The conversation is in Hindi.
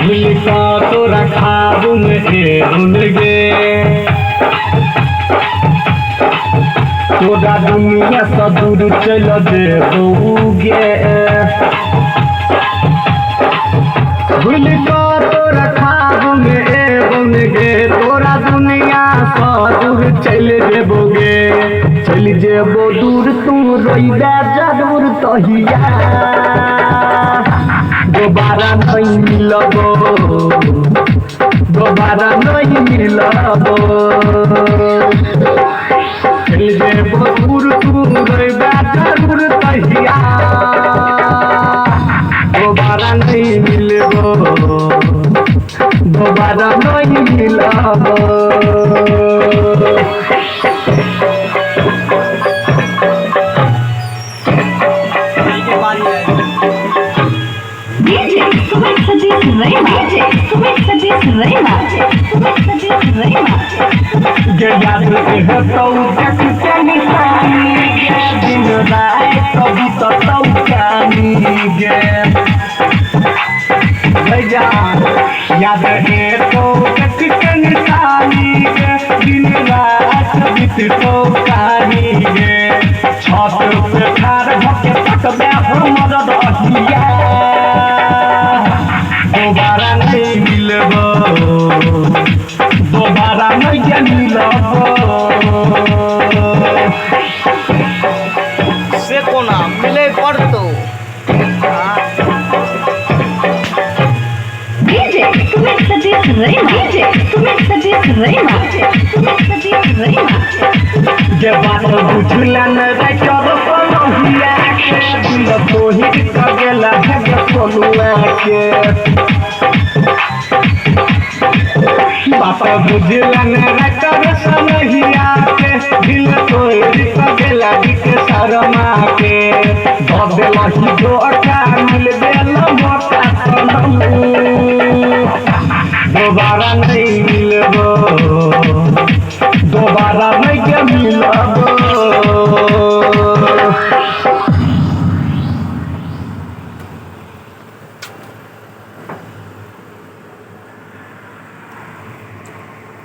मिलता तोरा खाब में उनगे तोरा दुनिया से दूर चल देबोगे मिलता तोरा खाब में उनगे तोरा दुनिया से दूर चल देबोगे चल जेबो दूर तू रोइबे जरूर तहिया दोबारा नहीं मिलबो दोबारा नहीं मिलबो चल जेबो दूर तू रोइबे जरूर तहिया दोबारा नहीं मिलबो दोबारा नहीं मिलबो याद है तो निशानी दिन रात बीत तो कहानी छत पे ठार भके तकबे हमर दहिया दोबारा नहीं मिलबो दोबारा नहीं मिलबो से कोना मिले पड़तो जे बात बुझलन राइटर कोनहिया के दिल तोहिर कगेला है कोनुआ के बात बुझलन राइटर कोनहिया के दिल तोहिर कगेला के शर्मा के दबेला ही धोखा